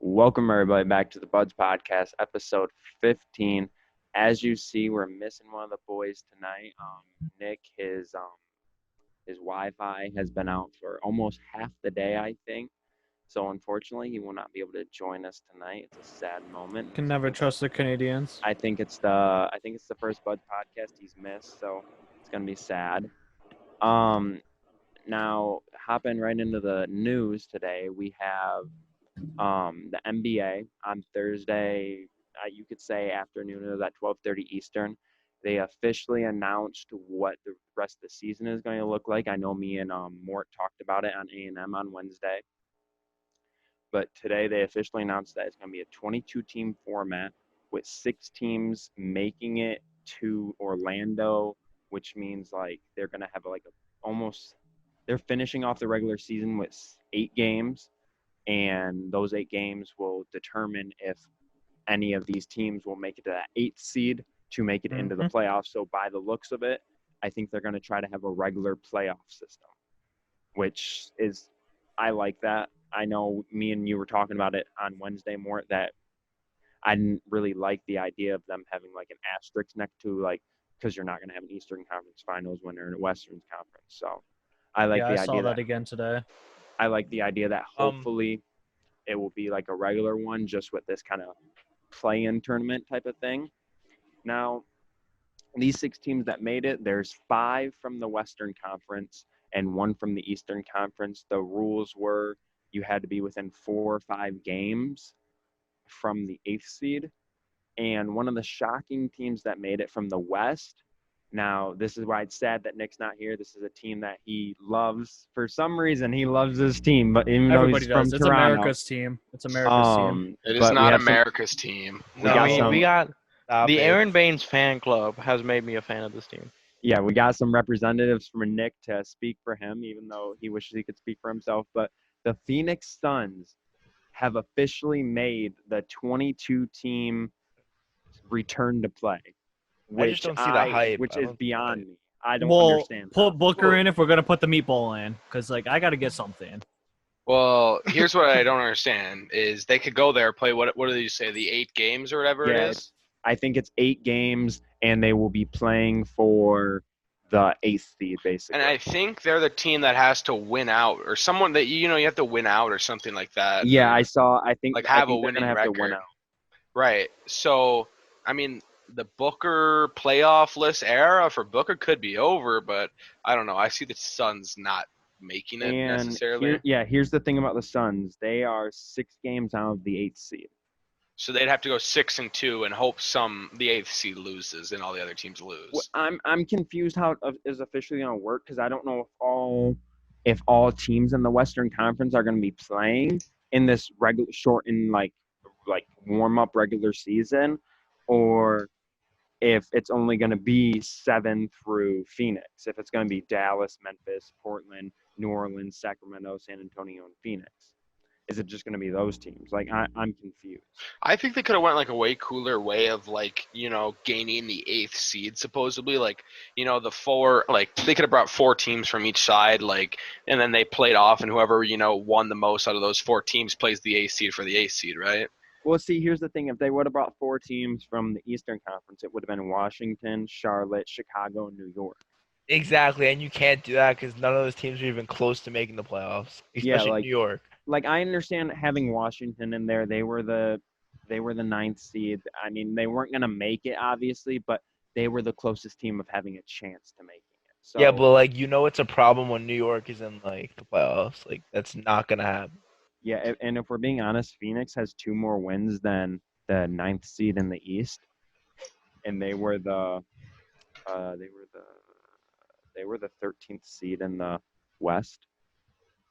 Welcome everybody back to the Buds Podcast, episode 15. As you see, we're missing one of the boys tonight. Nick, his Wi-Fi has been out for almost half the day, I think. So unfortunately, he will not be able to join us tonight. It's a sad moment. Can never trust the Canadians. I think it's the first Buds Podcast he's missed, so it's gonna be sad. Now hopping right into the news today, we have the NBA on Thursday. You could say afternoon. It was at 12:30 Eastern. They officially announced what the rest of the season is going to look like. I know me and Mort talked about it on A&M on Wednesday, but today they officially announced that it's going to be a 22-team format with 6 teams making it to Orlando, which means like they're going to have like they're finishing off the regular season with 8 games, and those 8 games will determine if any of these teams will make it to that 8th seed to make it into the playoffs. So by the looks of it, I think they're going to try to have a regular playoff system, which is, I like that. I know me and you were talking about it on Wednesday more, that I didn't really like the idea of them having like an asterisk next to, like, because you're not going to have an Eastern Conference Finals when they're in a Western Conference. So I like I the saw idea that again today. I like the idea that hopefully it will be like a regular one, just with this kind of play-in tournament type of thing. Now, these 6 teams that made it, there's 5 from the Western Conference and 1 from the Eastern Conference. The rules were you had to be within 4 or 5 games from the 8th seed. And one of the shocking teams that made it from the West. Now, this is why it's sad that Nick's not here. This is a team that he loves. For some reason, he loves his team, but even Everybody though he's does. from It's Toronto, America's team. It's America's team. It is but not America's team. We got The Aaron Baines fan club has made me a fan of this team. Yeah, we got some representatives from Nick to speak for him, even though he wishes he could speak for himself. But the Phoenix Suns have officially made the 22-team return to play, I just don't see the hype. which is beyond me. I don't Well, understand. put Booker in if we're gonna put the meatball in, because like I gotta get something. Well, here's what I don't understand is they could go there, play what do you say, the 8 games or whatever it is? I think it's 8 games, and they will be playing for the 8th seed, basically. And I think they're the team that has to win out, or someone that you have to win out or something like that. Yeah, I think like I have think a they're winning gonna have record. to win out. Right. So, I mean, the Booker playoff list era for Booker could be over, but I don't know. I see the Suns not making it necessarily. Here's the thing about the Suns. They are 6 games out of the 8th seed. So they'd have to go 6-2 and hope the 8th seed loses and all the other teams lose. Well, I'm confused how it is officially going to work, because I don't know if all teams in the Western Conference are going to be playing in this regular shortened like warm up regular season, or if it's only going to be 7 through Phoenix. If it's going to be Dallas, Memphis, Portland, New Orleans, Sacramento, San Antonio, and Phoenix. Is it just going to be those teams? Like, I'm confused. I think they could have went like a way cooler way of gaining the 8th seed supposedly. The 4, they could have brought 4 teams from each side, and then they played off, and whoever, won the most out of those 4 teams plays the 8th seed for the 8th seed, right? Well, see, here's the thing. If they would have brought 4 teams from the Eastern Conference, it would have been Washington, Charlotte, Chicago, and New York. Exactly, and you can't do that because none of those teams are even close to making the playoffs, especially New York. Like, I understand having Washington in there. They were the 9th seed. I mean, they weren't going to make it, obviously, but they were the closest team of having a chance to making it. So, yeah, but it's a problem when New York is in the playoffs. That's not gonna happen. Yeah, and if we're being honest, Phoenix has 2 more wins than the 9th seed in the East, and they were the 13th seed in the West.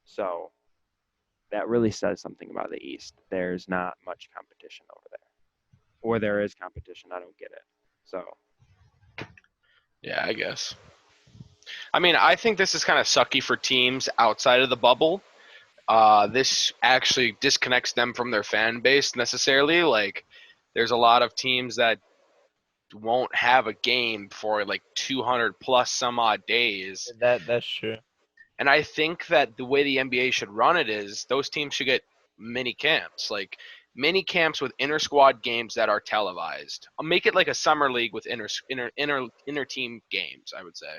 So that really says something about the East. There's not much competition over there. Or there is competition. I don't get it. So. Yeah, I guess. I mean, I think this is kind of sucky for teams outside of the bubble. This actually disconnects them from their fan base necessarily. There's a lot of teams that won't have a game for 200 plus some odd days. That's true. And I think that the way the NBA should run it is those teams should get mini camps. mini camps with inter squad games that are televised. I'll make it like a summer league with inter team games, I would say.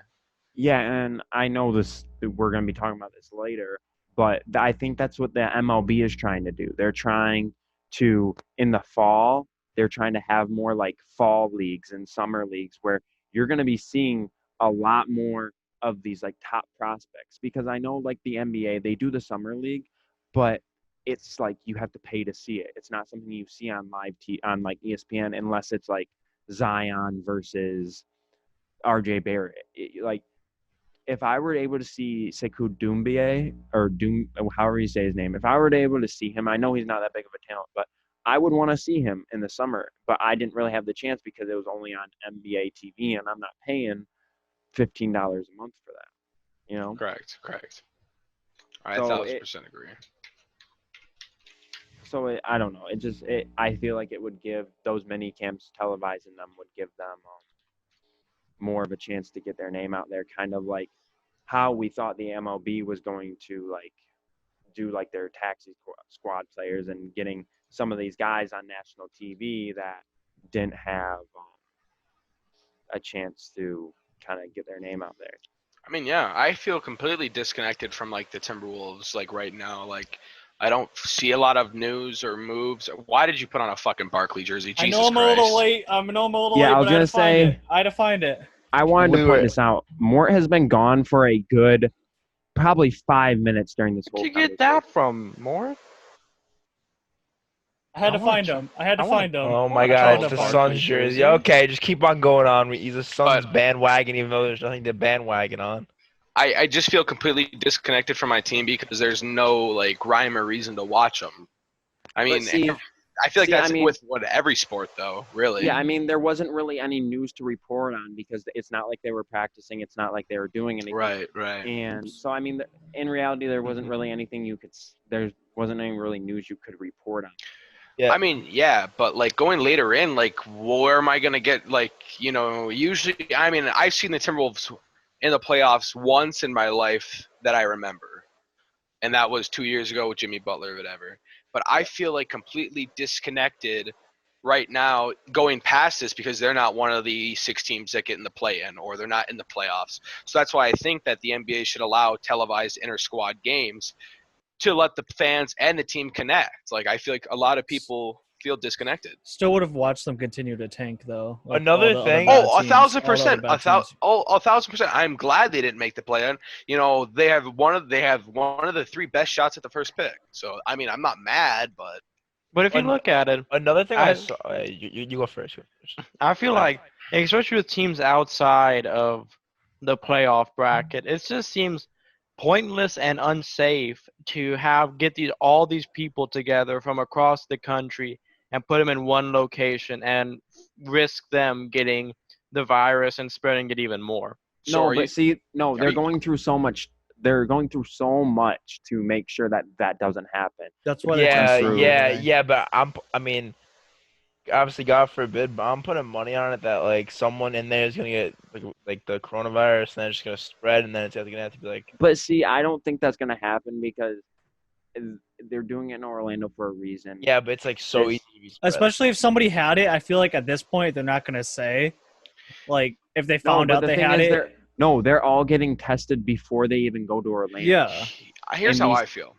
Yeah, and I know this. We're going to be talking about this later, but I think that's what the MLB is trying to do. They're trying to, in the fall, they're trying to have more like fall leagues and summer leagues where you're going to be seeing a lot more of these like top prospects. Because I know like the NBA, they do the summer league, but it's like you have to pay to see it. It's not something you see on on like ESPN unless it's like Zion versus RJ Barrett. Like if I were able to see Sekou Doumbia or however you say his name, if I were able to see him, I know he's not that big of a talent, but I would want to see him in the summer. But I didn't really have the chance because it was only on NBA TV, and I'm not paying $15 a month for that. You know? Correct. I So 1000% agree. So I don't know. I feel like it would give those mini camps, televising them would give them more of a chance to get their name out there, kind of like how we thought the MLB was going to like do like their taxi squad players and getting some of these guys on national TV that didn't have a chance to kind of get their name out there. I mean, yeah, I feel completely disconnected from like the Timberwolves like right now. Like I don't see a lot of news or moves. Why did you put on a fucking Barkley jersey? Jesus I know I'm Christ. a little late. I Yeah, I was gonna say. I had to find it. I wanted to point this out. Mort has been gone for a good probably 5 minutes during this whole Where'd you get that from, Mort? I had to find him. Oh my God, it's the Suns jersey. Okay, just keep on going on. He's a Suns bandwagon, even though there's nothing to bandwagon on. I just feel completely disconnected from my team because there's no like rhyme or reason to watch them. I mean, I feel like that's with every sport though, really. Yeah, I mean, there wasn't really any news to report on because it's not like they were practicing. It's not like they were doing anything. Right. And so, I mean, in reality, there wasn't really anything there wasn't any really news you could report on. Yeah. I mean, yeah, but like going later in, like where am I gonna get usually? I mean, I've seen the Timberwolves in the playoffs once in my life that I remember, and that was 2 years ago with Jimmy Butler or whatever. But I feel like completely disconnected right now going past this because they're not one of the 6 teams that get in the play-in or they're not in the playoffs. So that's why I think that the NBA should allow televised inter-squad games to let the fans and the team connect. Like I feel like a lot of people feel disconnected. Still would have watched them continue to tank though. Like Another thing. 1,000%. 1,000%. I'm glad they didn't make the play-in. You know, they have one of the 3 best shots at the first pick. So I mean, I'm not mad, but if you look at it, another thing I saw. You go first. I feel like, especially with teams outside of the playoff bracket, it just seems pointless and unsafe to get all these people together from across the country and put them in one location and risk them getting the virus and spreading it even more. They're going through so much. They're going through so much to make sure that doesn't happen. That's what. But I mean, obviously, God forbid, but I'm putting money on it that like someone in there is gonna get like the coronavirus, and then it's just gonna spread, and then it's gonna have to be like. But see, I don't think that's gonna happen because they're doing it in Orlando for a reason. Yeah, but it's like so easy to be spread. Especially if somebody had it, I feel like at this point they're not gonna say, like if they found out they had it. They're all getting tested before they even go to Orlando. Yeah. Here's how I feel.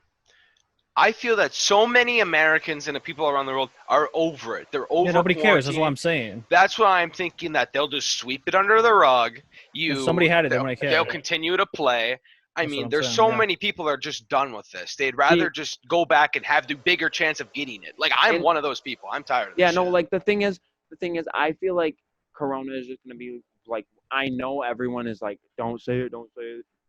I feel that so many Americans and the people around the world are over it. They're over. Yeah, nobody cares. That's what I'm saying. That's why I'm thinking that they'll just sweep it under the rug. If somebody had it, they wouldn't care. They'll continue to play. I mean, there's so many people that are just done with this. They'd rather just go back and have the bigger chance of getting it. Like I'm one of those people. I'm tired of this. Yeah, no. Like the thing is, I feel like Corona is just gonna be like. I know everyone is like, don't say it.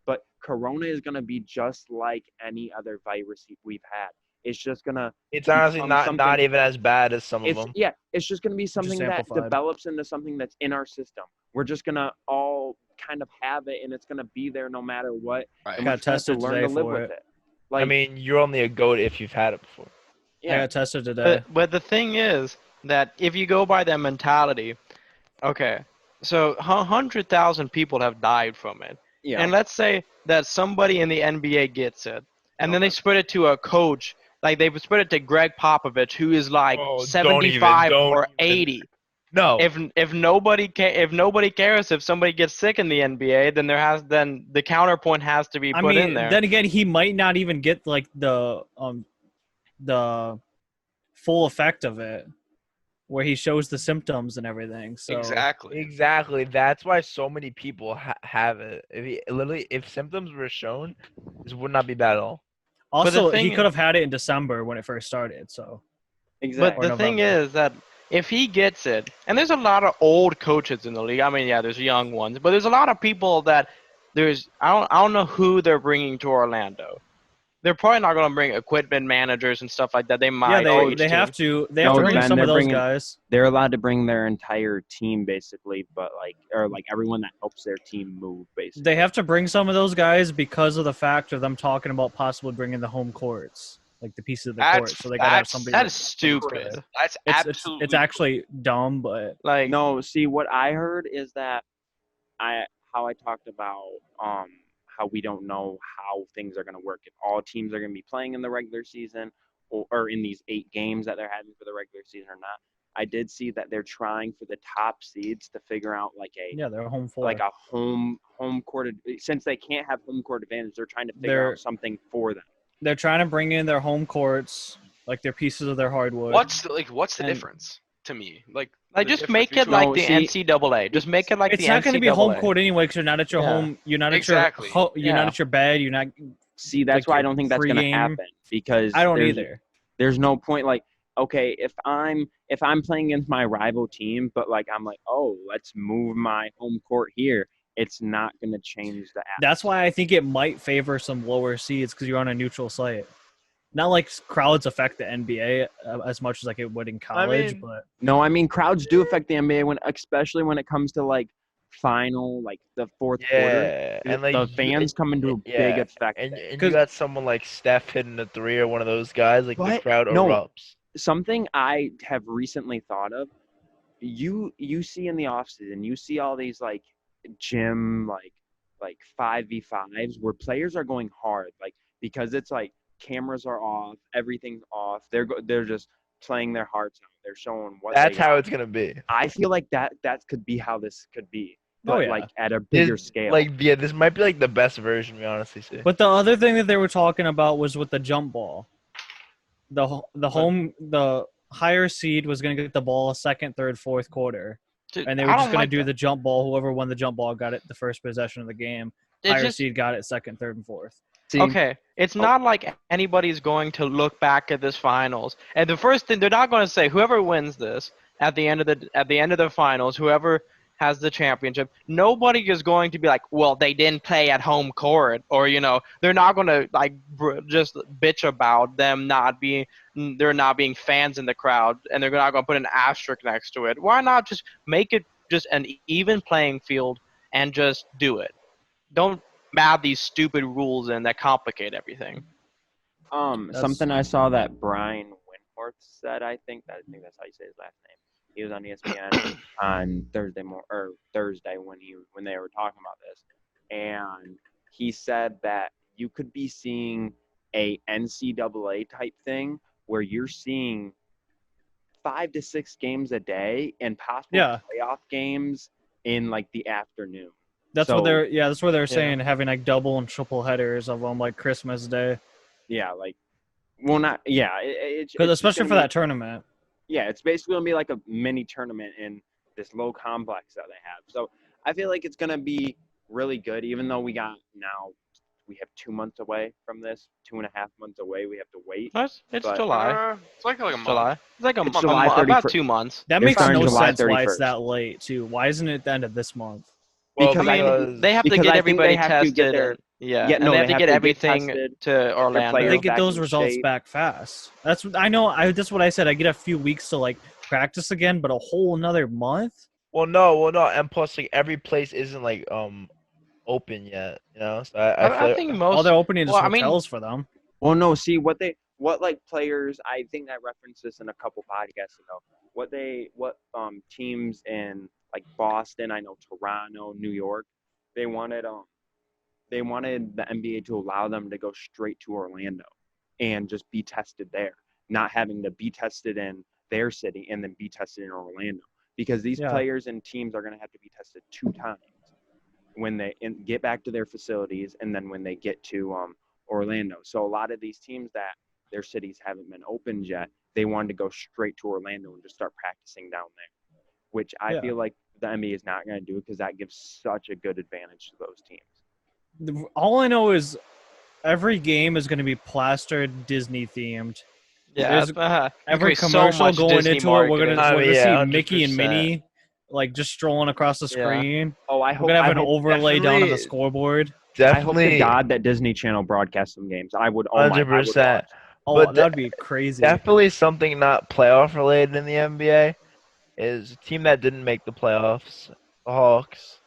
But Corona is gonna be just like any other virus we've had. It's just gonna. It's honestly not even as bad as some of them. Yeah, it's just gonna be something that develops into something that's in our system. We're just gonna all kind of have it, and it's gonna be there no matter what. Right. I got tested today to live with it. Like, I mean, you're only a goat if you've had it before. Yeah, I got tested today. But the thing is that if you go by that mentality, okay, so 100,000 people have died from it. Yeah. And let's say that somebody in the NBA gets it, and then they spread it to a coach Like they spread it to Greg Popovich, who is like Oh, don't 75 even, or don't even. 80. No. If nobody cares if somebody gets sick in the NBA, then the counterpoint has to be I put in mean, there. then again, he might not even get like the full effect of it, where he shows the symptoms and everything. So Exactly. Exactly. That's why so many people have it. If symptoms were shown, this would not be bad at all. also he thing- could have had it in December when it first started. So But Exactly. Or the thing November. is that if he gets it, and there's a lot of old coaches in the league. I mean, yeah, there's young ones, but there's a lot of people that I don't know who they're bringing to Orlando. They're probably not going to bring equipment managers and stuff like that. They might. yeah, each they team. have to No, bring Ben, some they're of those bringing- guys. They're allowed to bring their entire team basically, but like everyone that helps their team move basically. They have to bring some of those guys because of the fact of them talking about possibly bringing the home courts, like the pieces of the court. So they gotta have somebody. That is stupid. That's It's absolutely. it's actually dumb, but Like No, see what I heard is that how I talked about how we don't know how things are going to work if all teams are going to be playing in the regular season or in these 8 games that they're having for the regular season or not. I did see that they're trying for the top seeds to figure out like yeah, they're home floor. like a home court since they can't have home court advantage. They're trying to figure out something for them. They're trying to bring in their home courts, like their pieces of their hardwood. What's the And- difference to me? Like Like the just difference make it between- like No, the see- NCAA. Just make it like It's the not going to be home NCAA. court anyway because you're not at your Yeah. home. You're not at Exactly. your. You're not Yeah. at your bed. You're not. See, that's Like why I your don't think that's going to pregame- happen because I don't there's- either. There's no point like okay if I'm playing against my rival team, but like I'm like oh let's move my home court here. It's not going to change the. That's why I think it might favor some lower seeds because you're on a neutral site. Not like crowds affect the NBA as much as like it would in college, mean- but No, I mean crowds do affect the NBA especially when it comes to like final like the fourth quarter. Yeah, and like the fans come into a big effect. And there. you 'Cause- got someone like Steph hitting a 3 or one of those guys, like the What? crowd No. erupts. Something I have recently thought of. You see in the offseason, you see all these like gym like 5v5s where players are going hard like because it's like cameras are off, everything's off. They're just playing their hearts out. They're showing what That's they how got. it's gonna be. I feel like that could be how this could be. But Oh, yeah. like at a bigger This- scale. Like, yeah, this might be like the best version, we honestly see. But the other thing that they were talking about was with the jump ball. The higher seed was going to get the ball second, third, fourth quarter, Dude, and they were I just don't going like to do that. the jump ball. Whoever won the jump ball got it the first possession of the game. It Higher just- seed got it second, third, and fourth. See, Okay, it's not like anybody's going to look back at this finals, and the first thing they're not going to say whoever wins this at the end of the finals, whoever has the championship, nobody is going to be like, well, they didn't play at home court, or they're not going to like just bitch about them not being fans in the crowd, and they're not going to put an asterisk next to it. Why not just make it just an even playing field and just do it? Don't add these stupid rules in that complicate everything. That's- something I saw that Brian Windhorst said. I think that's how you say his last name. He was on ESPN on Thursday when they were talking about this, and he said that you could be seeing a NCAA type thing where you're seeing 5 to 6 games a day and possible Yeah. playoff games in like the afternoon. That's So- what they're saying, having like double and triple headers of them like Christmas Day, Yeah, like, well, not yeah, it's because just especially gonna for be- that tournament. Yeah, it's basically gonna be like a mini tournament in this low complex that they have. So I feel like it's gonna be really good, even though we have 2 months away from this, 2.5 months away. We have to wait. It's But- July. It's like a month. July. It's like a It's month. July About 31st. 2 months. That They're makes starting no July sense why it's 31st. that late too. Why isn't it the end of this month? Well, Because I I mean, they have to because get I think everybody they have to tested. get their- and- yeah, Yeah, and no, they have they to have get to get everything tested, to Orlando. players They get back those in results shape. back fast. That's what I know. That's what I said. I get a few weeks to like practice again, but a whole another month. well, no, and plus, like every place isn't like open yet, So I think most. All they're opening is well, I mean- hotels for them. Well, no, see what like players. I think I referenced this in a couple podcasts ago. What teams in like Boston, I know Toronto, New York, they wanted the NBA to allow them to go straight to Orlando. and just be tested there, not having to be tested in their city and then be tested in Orlando, because these Yeah. players and teams are going to have to be tested 2 times when they get back to their facilities and then when they get to Orlando. So a lot of these teams that their cities haven't been opened yet, they wanted to go straight to Orlando and just start practicing down there, which I Yeah. feel like the NBA is not going to do because that gives such a good advantage to those teams. All I know is every game is going to be plastered Disney themed. Yeah, There's gonna Every be so commercial much going Disney into it, we're marketing. gonna Yeah, see Mickey and 100%. Minnie like just strolling across the Yeah. screen. Oh, I We're hope gonna have I an hope, overlay down on the definitely- scoreboard. I hope to Definitely, God that Disney Channel broadcasts some games. I would. Oh my, I would 100%. watch. Oh, But that'd be crazy. Definitely something not playoff related in the NBA is a team that didn't make the playoffs. The Hawks.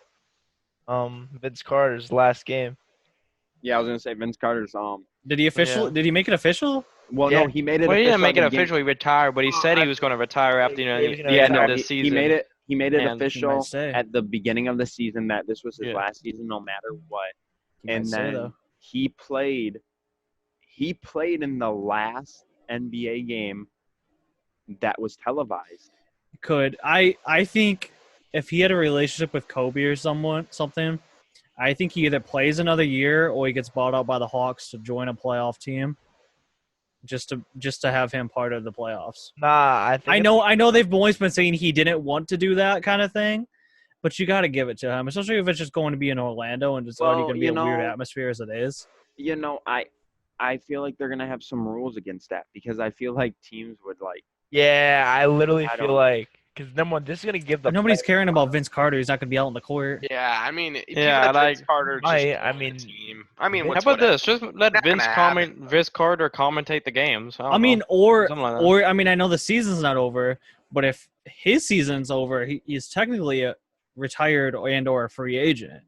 Vince Carter's last game. Yeah, I was gonna say Vince Carter's. Did he Yeah. make it official? Well, Yeah. no, he made it. Well, he didn't official make at it the game. official. He retired, but he said he was going to retire after Yeah, he was gonna Yeah, retire. no, this season. he made it. He made it And he might official say. at the beginning of the season that this was his Yeah. last season, no matter what. He might And say, then though. he played. He played in the last NBA game that was televised. Could I think if he had a relationship with Kobe or something, I think he either plays another year or he gets bought out by the Hawks to join a playoff team. Just to have him part of the playoffs. Nah, I think I know they've always been saying he didn't want to do that kind of thing, but you got to give it to him, especially if it's just going to be in Orlando and it's already Well, going to be you a weird know- atmosphere as it is. You know, I feel like they're gonna have some rules against that because I feel like teams would like. Yeah, I literally I feel don't- like because number one, this is gonna give the But nobody's players- caring about Vince Carter. He's not going to be out in the court. Yeah, I mean, Yeah, Vince like- Carter. Just I own the mean, team. I mean, How what's about whatever. this? Just let Not Vince gonna happen. Vince Carter commentate the games. I I don't mean, know. or Something like that. or I mean, I know the season's not over, but if his season's over, he's technically a retired or a free agent.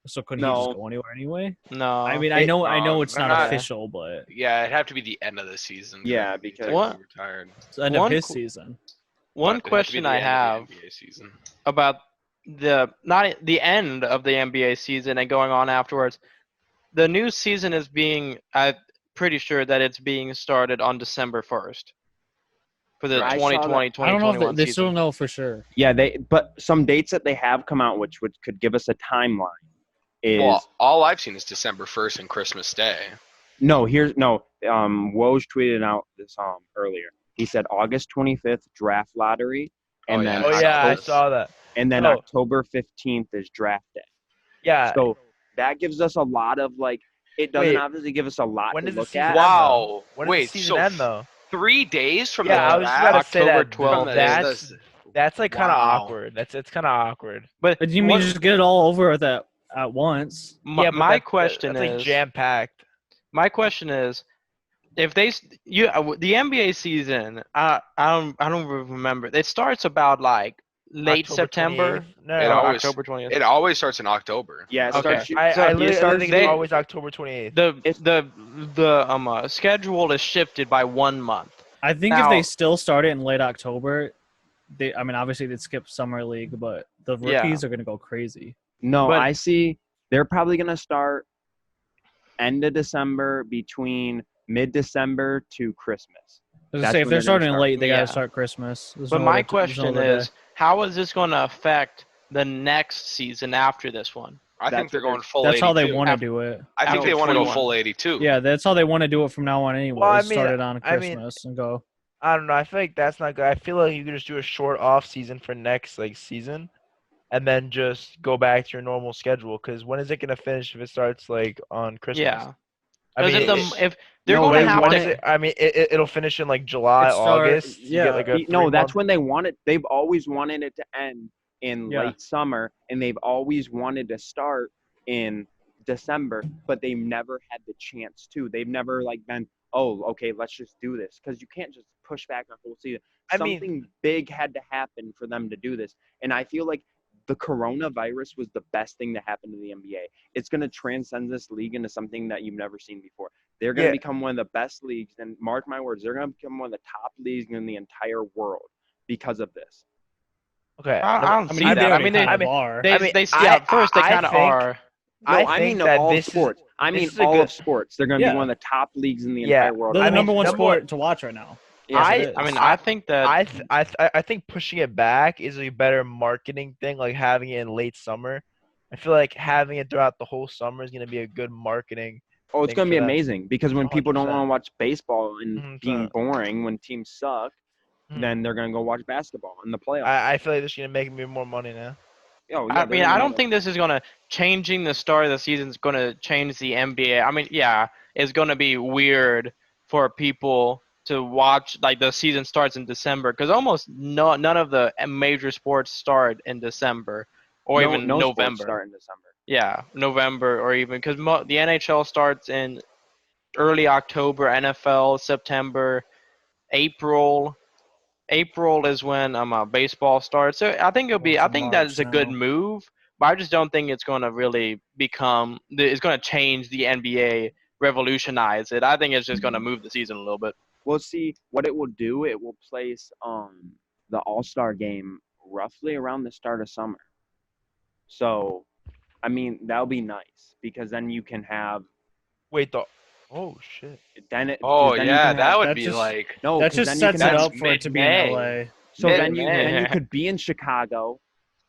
So couldn't he No. just go anywhere anyway? No. I mean, I know it's they're not not- official, but Yeah, it'd have to be the end of the season. Yeah, to be because- technically What? retired. it's the end of One his qu- season. one But it'd have to be question the I end of the have NBA season. about not the end of the NBA season and going on afterwards. The new season is I'm pretty sure that it's being started on December 1st for the I saw that. 2020-2021 I don't know if they season. still don't know for sure. Yeah, but some dates that they have come out, which could give us a timeline, is Well, all I've seen is December 1st and Christmas Day. Woj tweeted out this earlier. He said August 25th draft lottery, and Oh, then yeah. Oh yeah, I October, saw that. and then Oh. October 15th is draft day. Yeah. So that gives us a lot of like. It doesn't Wait, obviously give us a lot when to does the look season at. end? Wow. When does Wait, the season so end though? 3 days from Yeah, the I was just draft? about to say October that. 12th. That's like kind of Wow. awkward. It's kind of awkward. But But you mean what- just get it all over with at once? my, Yeah, but my that's question like is jam packed. my question is if the NBA season I don't remember. It starts about like late October September. 28th. No, It or always- October 20th. It always starts in October. Yeah, it Okay. starts. I so it literally starts- think they- it's always October 28th. The schedule is shifted by 1 month. I think if Now- they still start it in late October, I mean, obviously they'd skip summer league, but the Yeah. rookies are going to go crazy. No, But- I see. They're probably gonna start end of December between mid-December to Christmas. I was gonna That's say if when they're they're gonna starting start. late, they got Yeah. to start Christmas. There's But no my other- there's no question other day. is, how is this going to affect the next season after this one? I think That's they're what they're- going full That's 82. how they want to do it. I think After they want to go 21. full 82. Yeah, that's how they want to do it from now on anyway. Well, I mean- Start it on I mean- Christmas and go. I don't know. I feel like that's not good. I feel like you could just do a short off season for next season, and then just go back to your normal schedule. Because when is it gonna finish if it starts like on Christmas? Yeah. I mean, If they're No, going wait, to have when to, is it? I mean, it'll finish in like July, It start- August. You yeah. get, like, a No, that's 3-month when they want it. They've always wanted it to end in Yeah. late summer, and they've always wanted to start in December, but they've never had the chance to. They've never like been, oh, okay, let's just do this, because you can't just push back a whole season. I mean- Something big had to happen for them to do this, and I feel like the coronavirus was the best thing to happen to the NBA. It's going to transcend this league into something that you've never seen before. They're going to Yeah. become one of the best leagues, and mark my words, they're going to become one of the top leagues in the entire world because of this. Okay. I don't I see mean, that. I they mean, kind they, of are. they, I mean, they yeah, I- at first they I kind of think- are. No, I I think mean that all this sports. I this mean is a all good- of sports. They're going to Yeah. be one of the top leagues in the Yeah. entire world. They're the I mean, number one number sport one- to watch right now. Yes, I- it is. I mean, I think that I think pushing it back is a better marketing thing, like having it in late summer. I feel like having it throughout the whole summer is going to be a good marketing. Oh, it's thing going to for be them. amazing because when people don't 100%. want to watch baseball and 100%. being boring when teams suck, Mhm. then they're going to go watch basketball in the playoffs. I feel like this is going to make me more money now. Oh, yeah, I they're mean, gonna I don't make- think this is gonna changing the start of the season is gonna change the NBA. I mean, yeah, it's gonna be weird for people to watch. Like the season starts in December because almost none of the major sports start in December or even no sports November. start in December. Yeah, November or even because the NHL starts in early October, NFL September, April. April is when baseball starts. So I think it'll be. Well, I it's think March that's a good now. move, but I just don't think it's going to really become. It's going to change the NBA, revolutionize it. I think it's just going to move the season a little bit. We'll see what it will do. It will place the All-Star game roughly around the start of summer. So, I mean, that'll be nice because then you can have Wait, oh shit. then it. Oh 'cause then you yeah, can that have- would that be just- like no. That 'cause just then you sets can it have- up for it to be in mid-May. LA. So then mid-May. you could be in Chicago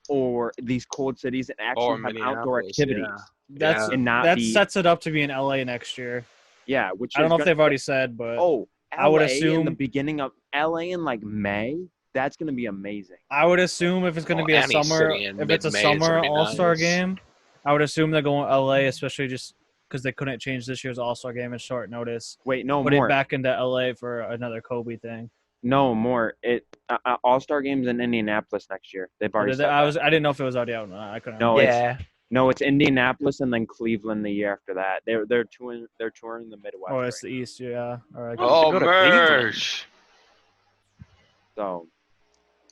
or these cold cities and Or actually have outdoor Minneapolis, activities. yeah. That's And not that be sets it up to be in LA next year. yeah, which I don't is know if gonna- they've already said, but Oh, I would LA in the assume- beginning of LA in like May. That's gonna be amazing. I would assume if it's going to Well, be a any summer, city in if it's a mid-May is summer gonna be All-Star nice. game, I would assume they're going LA, especially just because they couldn't change this year's All-Star game at short notice. Wait, no Put more. it back into LA for another Kobe thing. No more. It All-Star games in Indianapolis next year. They've already said I that. didn't know if it was already out. No, I couldn't. No, Yeah. it's Indianapolis and then Cleveland the year after that. They're touring the Midwest. Oh, it's right the East. Yeah. All right. Oh, go to Cleveland. merch. So,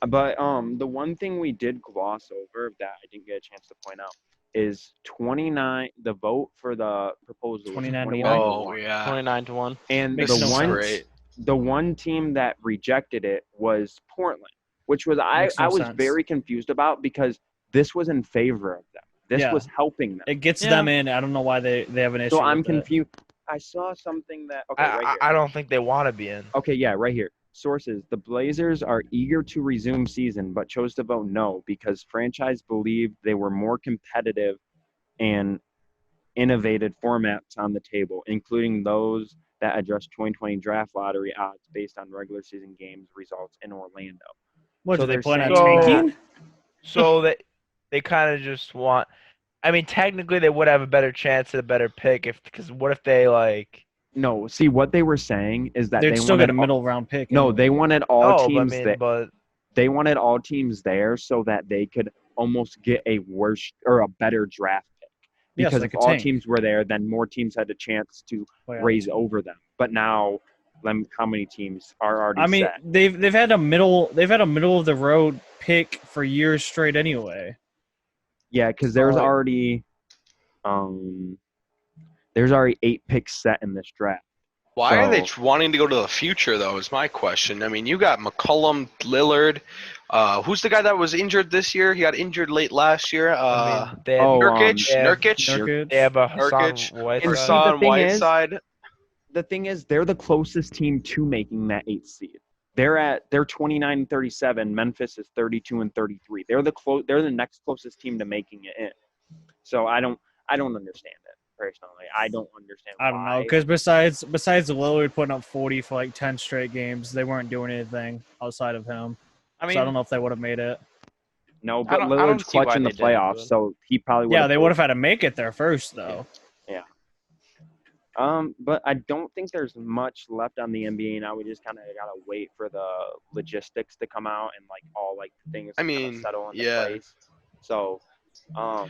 but the one thing we did gloss over that I didn't get a chance to point out is 29. The vote for the proposal was 29 to 29 to Oh 1. yeah. 29-1. And Makes the no one Great. the one team that rejected it was Portland, which was Makes no I was sense. very confused about because this was in favor of them. This Yeah. was helping them. It gets Yeah. them in. I don't know why they have an issue. So I'm with it. confused. I saw something that right here. I don't think they want to be in. Okay, yeah, right here. Sources: the Blazers are eager to resume season, but chose to vote no because franchise believed they were more competitive and innovated formats on the table, including those that address 2020 draft lottery odds based on regular season games results in Orlando. What So do they they're plan on saying- tanking? So they kind of just want. I mean, technically, they would have a better chance at a better pick because what if they like? No, see what they were saying is that They'd they still wanted get a middle round pick. No, anyway. they wanted all Oh, but I teams mean, that but they wanted all teams there so that they could almost get a worse or a better draft pick. Yeah, so Because they if could all tank. teams were there, then more teams had a chance to Playoff. raise over them. But now, how many teams are already I mean, set? they've had a middle of the road pick for years straight anyway. Yeah, because there's like- already 8 picks set in this draft. Why are they So- wanting to go to the future, though, is my question. I mean, you got McCollum, Lillard. Who's the guy that was injured this year? He got injured late last year. I mean, they have, oh, Nurkic? yeah, Nurkic? Nurkic. they have a Hassan Nurkic, Whiteside. And Hassan the thing is- Whiteside. The thing is, they're the closest team to making that 8th seed. They're 29-37. Memphis is 32-33. They're the next closest team to making it in. So I don't understand it personally. I don't understand. I don't know why. because besides Lillard putting up 40 for like 10 straight games, they weren't doing anything outside of him. I mean, So I don't know if they would have made it. No, I but don't Lillard's see why clutch in the they didn't do playoffs, it. so he probably Yeah, they would have had to make it there first though. But I don't think there's much left on the NBA now. We just kind of gotta wait for the logistics to come out and like all like things I to kinda mean, settle into yeah. place. So, I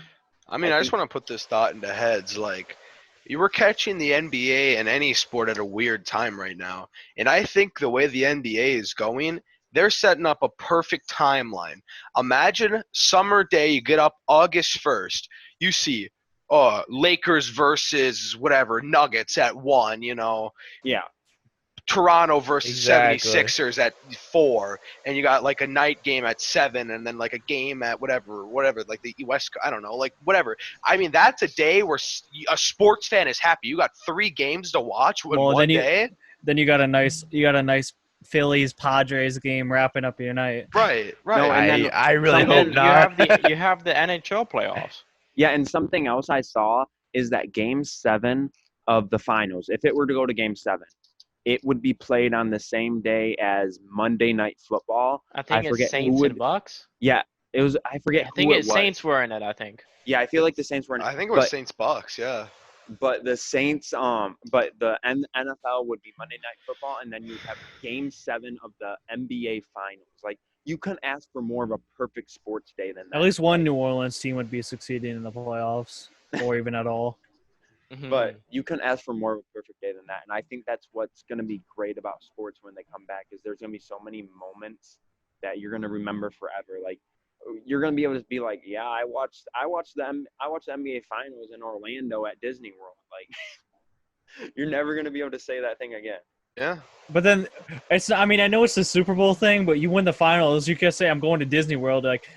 mean, I I just want to put this thought into heads. Like, you were catching the NBA and any sport at a weird time right now. And I think the way the NBA is going, they're setting up a perfect timeline. Imagine summer day, you get up August 1st, you see Lakers versus whatever, Nuggets at 1, yeah, Toronto versus Exactly. 76ers at 4, and you got like a night game at 7, and then like a game at whatever, like the West, I don't know, like whatever. I mean, that's a day where a sports fan is happy. You got 3 games to watch in Well, one then you- day. Then you got a nice Phillies Padres game wrapping up your night. Right. No, and then I really And hope then not. you have the NHL playoffs. Yeah, and something else I saw is that Game 7 of the finals, if it were to go to Game 7, it would be played on the same day as Monday Night Football. I think forget it's who Saints would- and Bucks. Yeah, it was. I forget I think who it it's was. Saints were in it. I think. Yeah, I feel like the Saints were in. I think it was but, Saints Bucks. Yeah. But the Saints, but the NFL would be Monday Night Football, and then you have Game 7 of the NBA Finals. Like, you couldn't ask for more of a perfect sports day than that. At least one New Orleans team would be succeeding in the playoffs, or even at all. Mhm. But you couldn't ask for more of a perfect day than that. And I think that's what's going to be great about sports when they come back, is there's going to be so many moments that you're going to remember forever. Like, you're going to be able to be like, yeah, I watched the NBA Finals in Orlando at Disney World. Like, you're never going to be able to say that thing again. Yeah. But then it's not, I mean, I know it's the Super Bowl thing, but you win the finals, you can say I'm going to Disney World. Like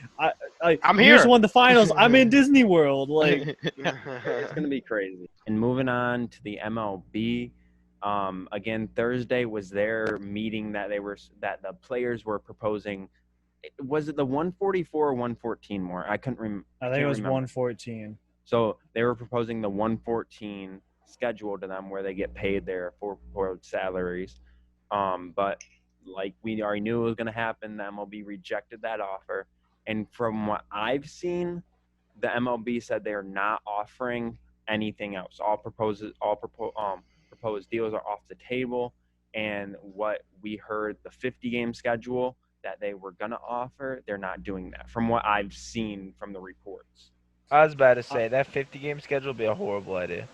I'm you here. just won the finals. I'm in Disney World. Like It's going to be crazy. And moving on to the MLB, again, Thursday was their meeting that the players were proposing. Was it the 144 or 114 more? I couldn't remember. I think it was 114. So they were proposing the 114 schedule to them where they get paid their full salaries. But like we already knew it was going to happen, the MLB rejected that offer. And from what I've seen, the MLB said they're not offering anything else. All proposed deals are off the table. And what we heard, the 50-game schedule that they were going to offer, they're not doing that from what I've seen from the reports. I was about to say that 50-game schedule would be a horrible idea.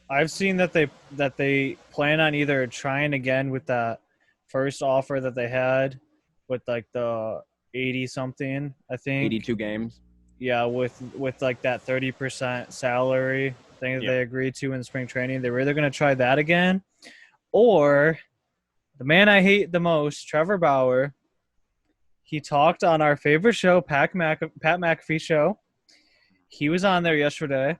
I've seen that they plan on either trying again with that first offer that they had with like the 80 something, I think. 82 games. Yeah, with like that 30% salary thing that Yeah. they agreed to in spring training. They were either going to try that again, or the man I hate the most, Trevor Bauer. He talked on our favorite show, Pat McAfee show. He was on there yesterday,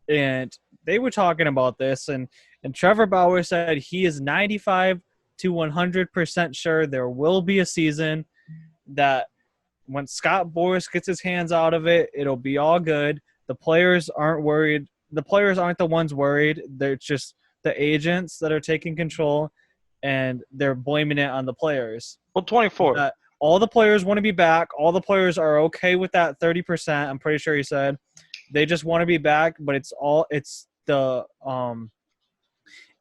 and they were talking about this, and Trevor Bauer said he is 95 to 100% sure there will be a season, that when Scott Boras gets his hands out of it, it'll be all good. The players aren't worried. The players aren't the ones worried. They're just the agents that are taking control, and they're blaming it on the players. Well, 24. All the players want to be back. All the players are okay with that 30%. I'm pretty sure he said they just want to be back, but it's the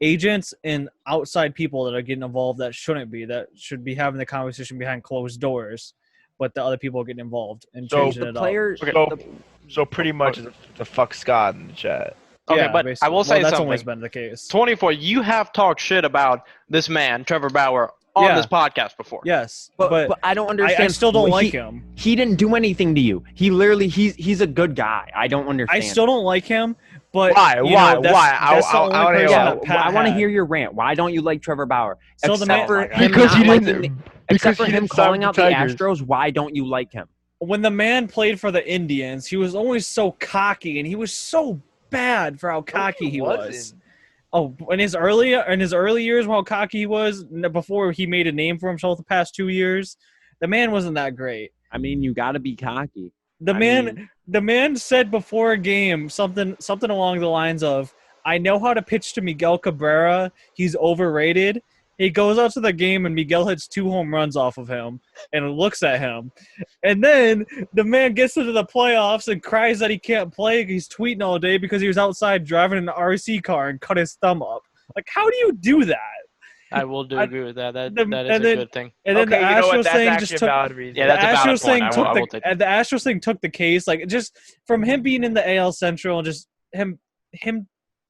agents and outside people that are getting involved that shouldn't be, that should be having the conversation behind closed doors, but the other people are getting involved and So changing The it players. So pretty much the fuck Scott in the chat. Okay, Yeah, but basically. I will say that's something. always been the case. 24. You have talked shit about this man, Trevor Bauer, on Yeah. this podcast before. Yes, But I don't understand. I still don't Well, like him. He didn't do anything to you. He literally, he's a good guy. I don't understand. I still don't like him, but Why? you know, Why? that's- Why? that's the I only wanna hear person why. that Pat I want to had. hear your rant. Why don't you like Trevor Bauer? So the Except man- for Oh my him God. Because he not didn't- liking because except for he him didn't sign calling with out the the Tigers. Astros. Why don't you like him? When the man played for the Indians, he was always so cocky, and he was so bad for how cocky he was. wasn't. Oh, in his early years, how cocky he was before he made a name for himself the past 2 years, the man wasn't that great. I mean, you got to be cocky. The man said before a game something along the lines of, "I know how to pitch to Miguel Cabrera. He's overrated." He goes out to the game and Miguel hits 2 home runs off of him and looks at him. And then the man gets into the playoffs and cries that he can't play. He's tweeting all day because he was outside driving an RC car and cut his thumb up. Like, how do you do that? I will do agree with that. That is and a then- good thing. And then Okay, the you know what? Astros That's thing actually just a took valid reason. Yeah, that's a the valid Astros point. thing I took will take the Astros thing took the case. Like, just from him being in the AL Central and just him.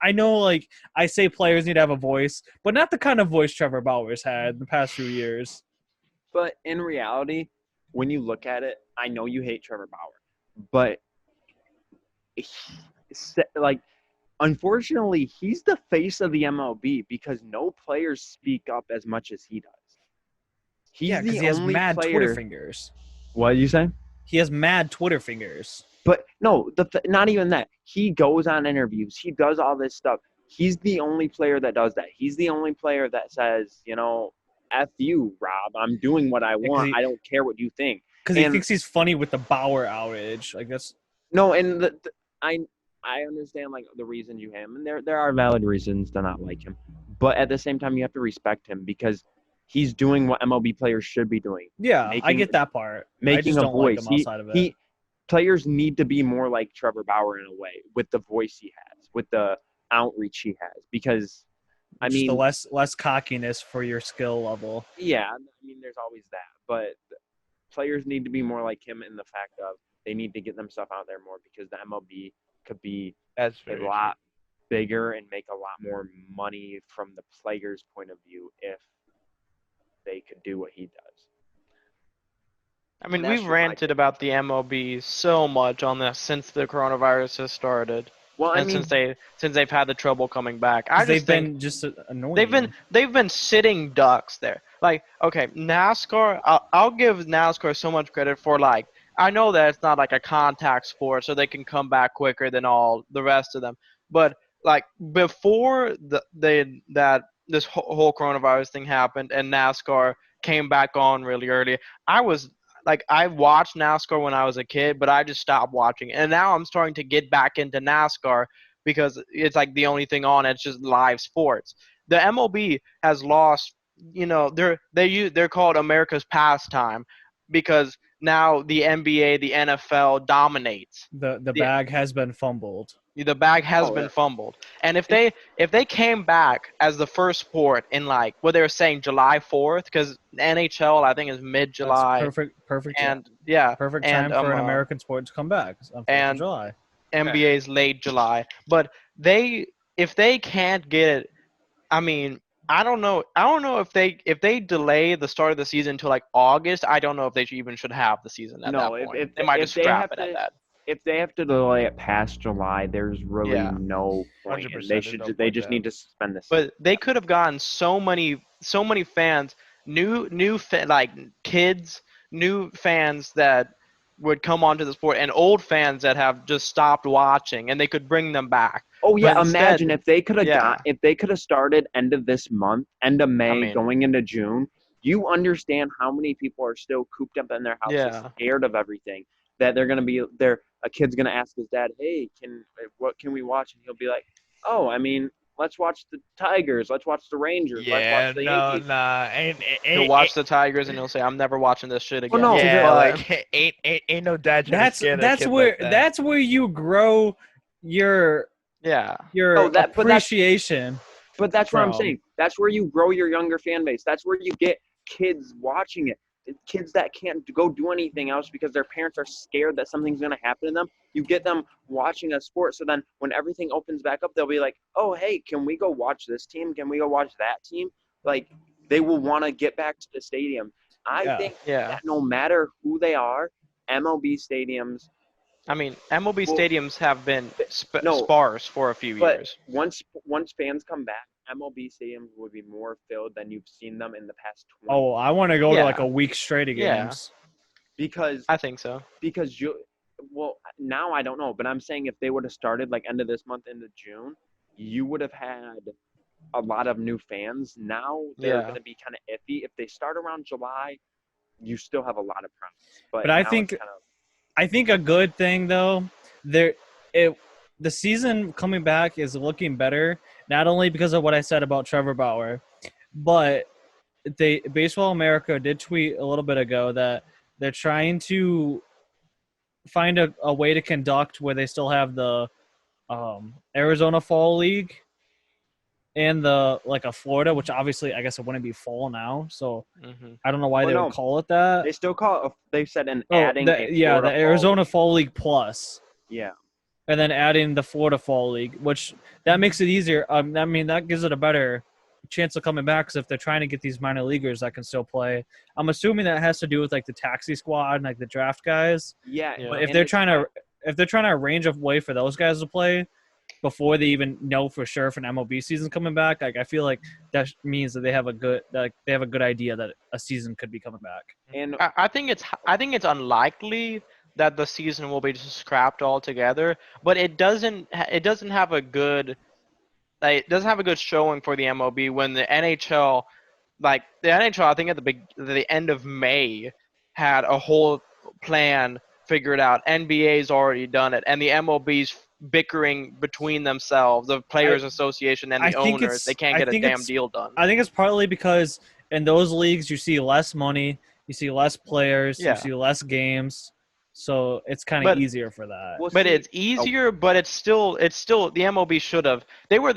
I know, like, I say players need to have a voice, but not the kind of voice Trevor Bauer's had in the past few years. But in reality, when you look at it, I know you hate Trevor Bauer, but like unfortunately, he's the face of the MLB because no players speak up as much as he does. He's Yeah, the because he has only mad player. Twitter fingers. What did you say? He has mad Twitter fingers. But no, not even that. He goes on interviews. He does all this stuff. He's the only player that does that. He's the only player that says, F you, Rob. I'm doing what I want. I don't care what you think. Because he And- thinks he's funny with the Bauer outage. Like that's No, and I understand like the reasons you hate him, and there are valid reasons to not like him. But at the same time, you have to respect him because he's doing what MLB players should be doing. I Making- get that part. I Making just a don't voice. like him outside of it. Players need to be more like Trevor Bauer in a way, with the voice he has, with the outreach he has, because I Just mean, the less cockiness for your skill level. yeah, I mean, there's always that, but players need to be more like him in the fact of they need to get themselves out there more because the MLB could be That's a very lot bigger and make a lot more money from the player's point of view if they could do what he does. I mean, That's we've just my ranted take. about the MLB so much on this since the coronavirus has started, Well, I and mean, since they've had the trouble coming back. I 'Cause they've just think been just annoying. they've been sitting ducks there. Like, okay, NASCAR. I'll give NASCAR so much credit for like. I know that it's not like a contact sport, so they can come back quicker than all the rest of them. But like before that this whole coronavirus thing happened and NASCAR came back on really early, I watched NASCAR when I was a kid, but I just stopped watching. And now I'm starting to get back into NASCAR because it's like the only thing on. It's just live sports. The MLB has lost. They're called America's pastime because now the NBA, the NFL dominates. the bag has been fumbled. The bag has Oh, been yeah. fumbled. And if they came back as the first sport in like what they were saying July 4th, because NHL I think is mid-July. That's perfect. And yeah, Perfect and, time for an American sport to come back on 4th of and- July. NBA's late July. But if they can't get it, I mean, I don't know if they delay the start of the season until like August. I don't know if they even should have the season at No, that point. if they might if just they scrap have it at to- that. if they have to delay it past July, there's really Yeah. no point. 100%, And there's no they point just to need to suspend this. But they could have gotten so many fans, like kids, new fans that would come onto the sport, and old fans that have just stopped watching, and they could bring them back. Oh yeah, But instead- imagine if they could have Yeah. if they could have started end of this month, end of May, mean- going into June. You understand how many people are still cooped up in their houses, Yeah. scared of everything. That they're gonna be there. A kid's gonna ask his dad, "Hey, what can we watch?" And he'll be like, "Oh, I mean, let's watch the Tigers. Let's watch the Rangers. Yeah, let's watch the no, Yankees." nah, He'll watch the Tigers, and he'll say, "I'm never watching this shit again." no, yeah, but- like ain't no dad trying to scare their That's kid where like that. that's where you grow your Yeah. No, but that's- appreciation. But that's what I'm from. saying. That's where you grow your younger fan base. That's where you get kids watching it. Kids that can't go do anything else because their parents are scared that something's going to happen to them. You get them watching a sport. So then when everything opens back up, they'll be like, oh, hey, can we go watch this team? Can we go watch that team? Like, they will want to get back to the stadium. I Yeah. think Yeah. that no matter who they are, MLB stadiums, I mean, MLB Well, stadiums have been no, sparse for a few but years. once fans come back, MLB stadiums would be more filled than you've seen them in the past 20 Oh, I want to go to Yeah. like a week straight of Yeah. games. because I think so. now I don't know, but I'm saying if they would have started like end of this month into June, you would have had a lot of new fans. Now they're Yeah. going to be kind of iffy. If they start around July, you still have a lot of problems. But I now think- it's kind of, I think a good thing though, the season coming back is looking better, not only because of what I said about Trevor Bauer, but Baseball America did tweet a little bit ago that they're trying to find a way to conduct where they still have the Arizona Fall League and the like a Florida, which obviously I guess it wouldn't be fall now, so Hmm. I don't know why Well, they no. would call it that. they still call it. They said an Oh, adding. a yeah, Florida the Fall Arizona League. Fall League Plus. Yeah. And then adding the Florida Fall League, which that makes it easier. I mean, that gives it a better chance of coming back because if they're trying to get these minor leaguers that can still play, I'm assuming that has to do with like the taxi squad and like the draft guys. Yeah. Yeah. But if and they're it's- trying to arrange a way for those guys to play, before they even know for sure if an MLB season's coming back. Like I feel like that means that they have a good idea that a season could be coming back. And I think it's unlikely that the season will be just scrapped altogether, but it doesn't have a good showing for the MLB when the NHL, like the NHL, I think at the end of May had a whole plan figured out. NBA's already done it, and the MLB's bickering between themselves, the Players Association and I the think owners. it's- They can't I get a think damn it's- deal done. I think it's partly because in those leagues you see less money, you see less players, Yeah. you see less games, so it's kind But- of easier for that. we'll But see. it's easier, but it's still the MLB should have. They were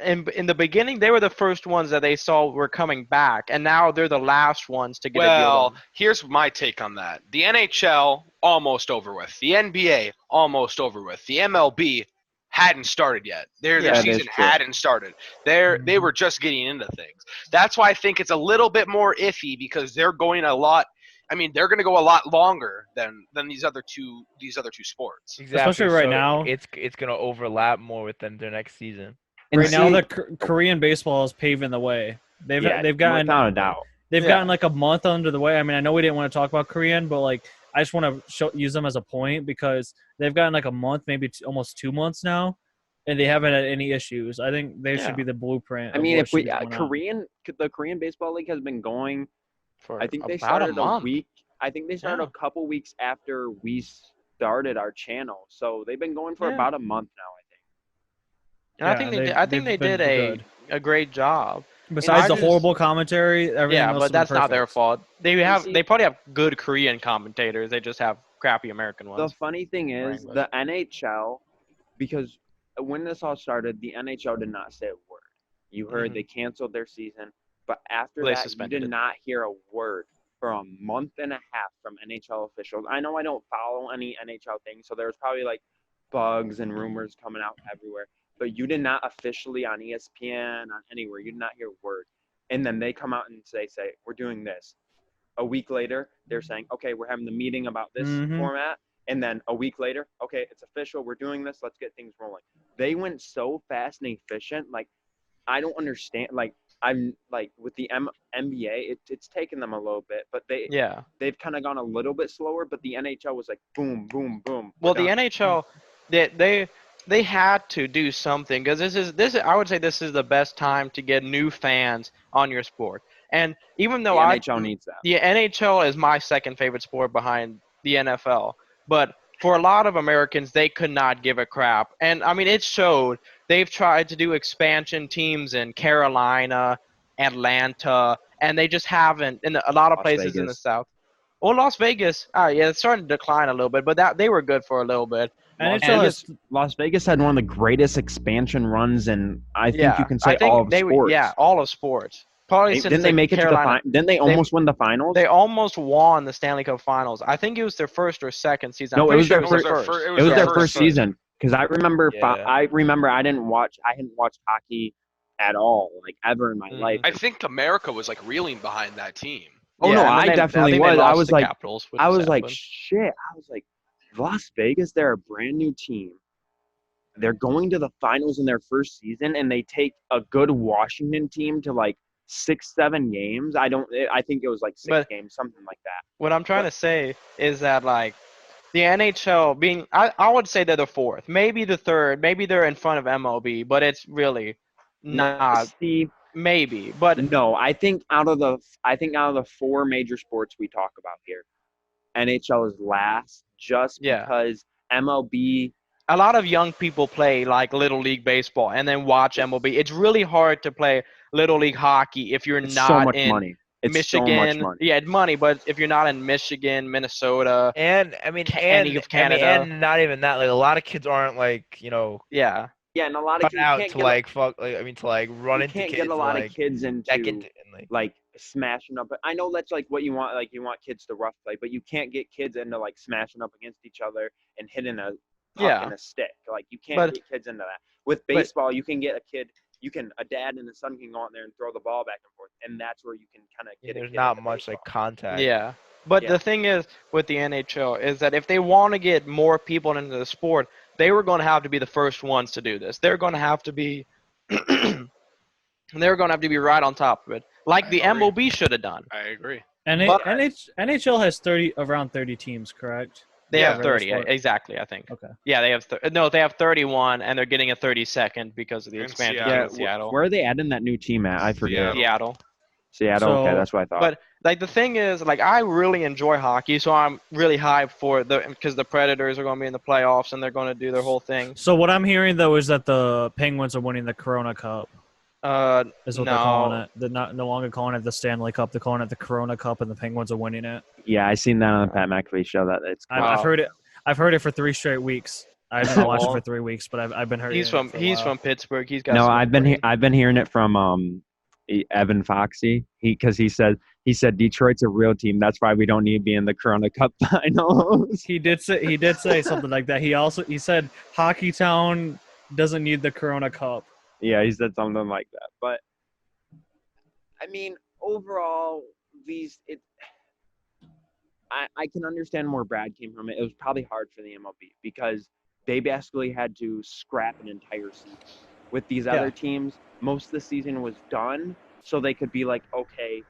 in the beginning. They were the first ones that they saw were coming back, and now they're the last ones to get a deal Well, done. here's my take on that. The NHL almost over with. The NBA almost over with. The MLB hadn't started yet. Their Yeah, that season is true. hadn't started. They were just getting into things. That's why I think it's a little bit more iffy because they're going a lot. I mean, they're going to go a lot longer than these other two sports. Exactly. Especially right so now. it's gonna overlap more with them their next season. And Right now, see- the Korean baseball is paving the way. They've gotten without a doubt. they've Yeah. gotten like a month under the way. I mean, I know we didn't want to talk about Korean, but like I just want to use them as a point because they've gotten like a month, maybe almost 2 months now, and they haven't had any issues. I think they Yeah. should be the blueprint. I of mean, what if we should be going on. the Korean baseball league has been going. For I think they about started a month. week. I think they started Yeah. a couple weeks after we started our channel, so they've been going for Yeah. about a month now. I think. And I think they they've did been good. a great job. Besides I the just- horrible commentary, everything Yeah, else but has been that's not their perfect. fault. see- They probably have good Korean commentators. They just have crappy American The ones. funny thing is, English. the NHL, because when this all started, the NHL did not say a word. You heard Mhm. they canceled their season, but after They that, you suspended did it. not hear a word for a month and a half from NHL officials. I know I don't follow any NHL things, so there's probably like bugs and rumors coming out everywhere, but you did not officially on ESPN, on anywhere, you did not hear a word. And then they come out and say, we're doing this. A week later, they're saying, okay, we're having the meeting about this Mhm. format. And then a week later, okay, it's official. We're doing this. Let's get things rolling. They went so fast and efficient. Like, I don't understand. Like, I'm like with the NBA, it's taken them a little bit, but Yeah. they've kind of gone a little bit slower. But the NHL was like boom, boom, boom. Well, we're the done. NHL, they had to do something because this is I would say this is the best time to get new fans on your sport. And even the though NHL needs that. the NHL is my second favorite sport behind the NFL, but for a lot of Americans, they could not give a crap. And I mean, it showed. They've tried to do expansion teams in Carolina, Atlanta, and they just haven't in a lot of Las places in the Vegas. South. Well, Las Vegas, yeah, it's starting to decline a little bit, but that they were good for a little bit. NHL has Las Vegas had one of the greatest expansion runs, and I think Yeah, you can say I think all of they sports. Yeah, all of sports. Probably since Didn't they make it to the Carolina, final? Didn't they almost win the finals? They almost won the Stanley Cup Finals. I think it was their first or second season. No, I'm it pretty was sure their it was first- their fir- first. It was their their first first season because I remember. Yeah. I remember I hadn't watched hockey at all, like ever in my Mhm. life. I think America was like reeling behind that team. Oh, Yeah, no, and I then they- definitely think they was. I lost was to like- Capitals, which I is was sad, like, but- shit. I was like, Las Vegas, they're a brand new team. They're going to the finals in their first season, and they take a good Washington team to like 6-7 games. I think it was like 6 But- games, something like that. What I'm trying to say is that like the NHL being, I would say they're the fourth, maybe the third, maybe they're in front of MLB, but it's really not. Steve, Maybe, but no, I think out of the 4 major sports we talk about here, NHL is last just Yeah. because MLB. a lot of young people play like little league baseball and then watch MLB. It's really hard to play little league hockey if you're It's not so much in money. It's Michigan. so much money. Yeah, it's money, but if you're not in Michigan, Minnesota, And I mean, Any and of Canada. and not even that. Like a lot of kids aren't like yeah, Yeah, and a lot of cut kids out can't to get like fuck. Like I mean, to like run you into can't kids. get a lot like, of kids into that into and, like smashing up. I know that's like what you want. Like you want kids to rough play, but you can't get kids into like smashing up against each other and hitting a puck Yeah. and a stick. Like you can't But- get kids into that. With baseball, you can get a kid. A dad and a son can go out there and throw the ball back and forth, and that's where you can kind of get. a there's kid not into much like baseball. contact. yeah. But Yeah. the thing is with the NHL is that if they want to get more people into the sport, they were going to have to be the first ones to do this. They're going to have to be they're going to have to be right on top of it, like I the agree. MLB should have done. I agree. But- NHL has around 30 teams, correct? They Yeah. have 30 Sport. exactly, I think. Okay. Yeah, they have they have 31, and they're getting a 32nd because of the In expansion Seattle. in Seattle. Where are they adding that new team at? I forget. Seattle. Seattle. Okay, So- that's what I thought. But like the thing is, like I really enjoy hockey, so I'm really hyped for because the Predators are going to be in the playoffs and they're going to do their whole thing. So what I'm hearing though is that the Penguins are winning the Corona Cup. Is what they're calling it. They're no longer calling it the Stanley Cup. They're calling it the Corona Cup, and the Penguins are winning it. Yeah, I seen that on the Pat McAfee show. That it's I've heard it. I've heard it for 3 straight weeks. I haven't been watching Well, for 3 weeks, but I've been hearing. He's it for a he's while. from Pittsburgh. He's got no. some I've been hearing it from Evan Foxy. He said Detroit's a real team. That's why we don't need to be in the Corona Cup finals. He did say something like that. He said Hockey Town doesn't need the Corona Cup. Yeah, he said something like that. But I mean, overall, I can understand where Brad came from. It was probably hard for the MLB because they basically had to scrap an entire season. With these other teams, most of the season was done, so they could be like, okay,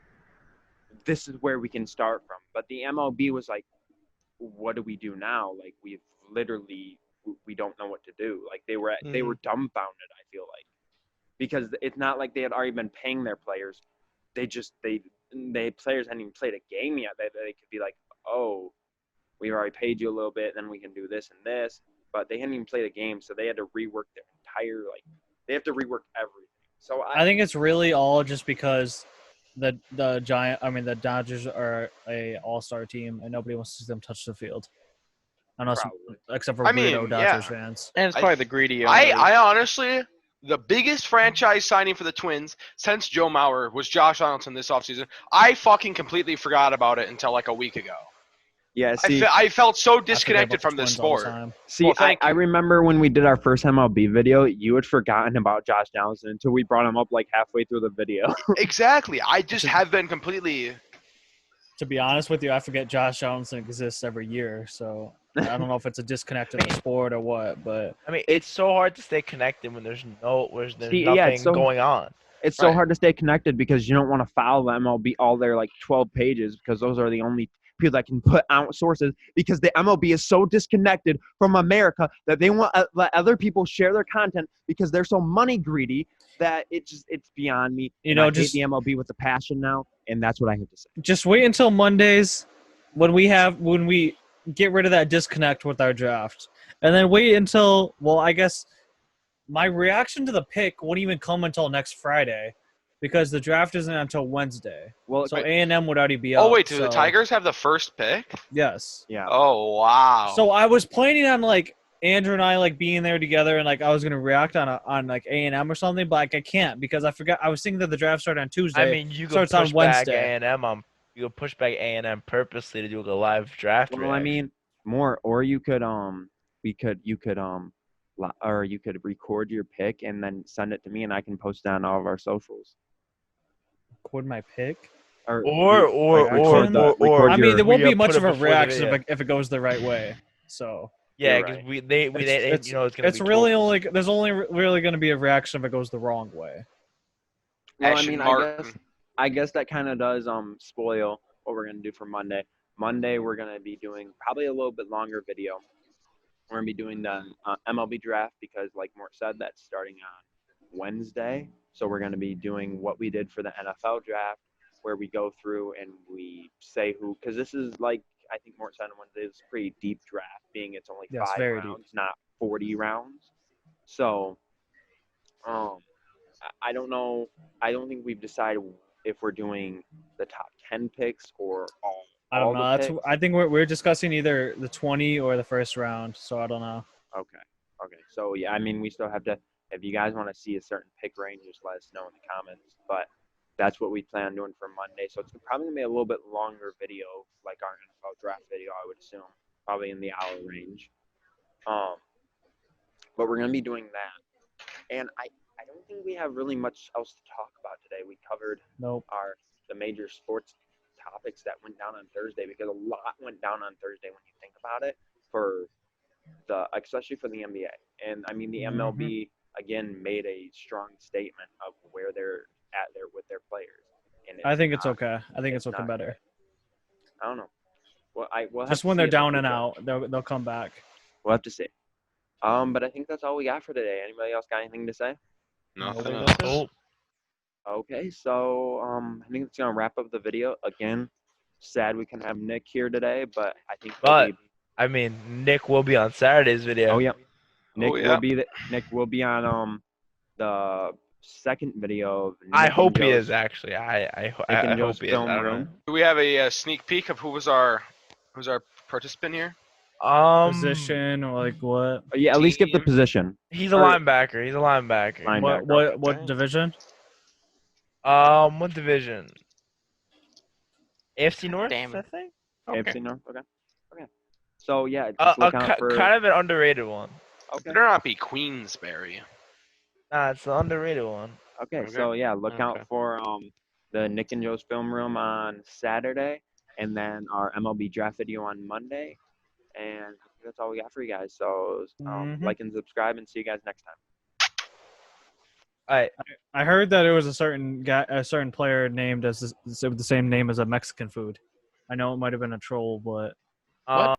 this is where we can start from. But the MLB was like, what do we do now? Like, we don't know what to do. Like, they were dumbfounded, I feel like, because it's not like they had already been paying their players. They players hadn't even played a game yet. They could be like, oh, we've already paid you a little bit, then we can do this and this. But they hadn't even played a game, so they had to rework their entire they have to rework everything. So I think it's really all just because the Dodgers are a all-star team, and nobody wants to see them touch the field, except for I mean, weirdo yeah. Dodgers fans. and it's I- probably the greedy. I owners. honestly, the biggest franchise signing for the Twins since Joe Mauer was Josh Donaldson this offseason. I fucking completely forgot about it until like a week ago. yeah. See, I felt so I forget disconnected about the from this Twins all the sport. time. See, Well, thank I you. remember when we did our first MLB video, you had forgotten about Josh Donaldson until we brought him up like halfway through the video. Exactly. I just have been completely. To be honest with you, I forget Josh Johnson exists every year, so I don't know if it's a disconnect in the sport or what, but I mean, it's so hard to stay connected when there's See, yeah, nothing it's so- going on. It's so Right. hard to stay connected because you don't want to follow the MLB all their like 12 pages because those are the only people that can put out sources because the MLB is so disconnected from America that they want to let other people share their content because they're so money greedy that it's beyond me. You And know, I hate just- the MLB with a passion now, and that's what I have to say. just wait until Mondays when we get rid of that disconnect with our draft. And then wait until, well, I guess my reaction to the pick won't even come until next Friday because the draft isn't until Wednesday. Well, So A&M would already be up. Oh wait, do the so- Tigers have the first pick? Yes. yeah. Oh wow. So I was planning on like Andrew and I like being there together and like I was gonna react on like A&M or something, but like I can't because I forgot I was thinking that the draft started on Tuesday. I mean, you So could it's on push back Wednesday. A&M. You could push back A&M purposely to do the live draft. Well, I reaction. mean, or you could you could record your pick and then send it to me and I can post it on all of our socials. record my pick. Or record I mean, there won't we, be much put of it a before the reaction video. if it goes the right way. So Yeah, You're because right. they It's- you know it's gonna it's be really told. only there's only really going to be a reaction if it goes the wrong way. Well, I Ashton mean, Martin. I guess that kind of does spoil what we're gonna do for Monday. Monday we're gonna be doing probably a little bit longer video. We're gonna be doing the MLB draft because, like Mort said, that's starting on Wednesday. So we're gonna be doing what we did for the NFL draft, where we go through and we say who, because this is like I think Mort said on Wednesday, it's a pretty deep draft, being it's only Yes, 5 very deep. rounds, not 40 rounds. So, I don't know. I don't think we've decided if we're doing the top 10 picks or all. I don't all the know. That's picks. I think we're discussing either the 20 or the first round. So I don't know. Okay. So yeah, I mean, we still have to. If you guys want to see a certain pick range, just let us know in the comments. But that's what we plan on doing for Monday. So it's probably gonna be a little bit longer video, like our NFL draft video, I would assume, probably in the hour range. But we're gonna be doing that, and I don't think we have really much else to talk about today. We covered Nope. the major sports topics that went down on Thursday because a lot went down on Thursday when you think about it for especially for the NBA. And I mean, the Mhm. MLB again made a strong statement of where they're at there with their players. And I think it's not- okay. I think it's okay not better. good. I don't know. Well, we'll have Just to when see they're in the down and future. out, they'll come back. We'll have to see. But I think that's all we got for today. Anybody else got anything to say? Nothing Nobody else. noticed? Okay, so I think it's gonna wrap up the video. Again, sad we can have Nick here today, but I think he'll But be. I mean, Nick will be on Saturday's video. Oh yeah, Nick yeah. will be Nick will be on the second video of I Nick and hope he Joe's is actually. I and Joe's hope he is. film I don't room. Do we have a sneak peek of who's our participant here? know. Position or like what? Yeah, at least give the Team. position. He's a or- linebacker. He's a linebacker. Linebacker. What division? What division? AFC North, Damn I it. think. AFC North. Okay. So yeah, just look out for. Kind of an underrated one. Okay. Better not be Queensberry. Nah, it's the underrated one. Okay. So yeah, look Okay. out for the Nick and Joe's film room on Saturday, and then our MLB draft video on Monday. And I think that's all we got for you guys. So Mhm. like and subscribe, and see you guys next time. All right. I heard that it was a certain player named as the same name as a Mexican food. I know it might have been a troll, but Um,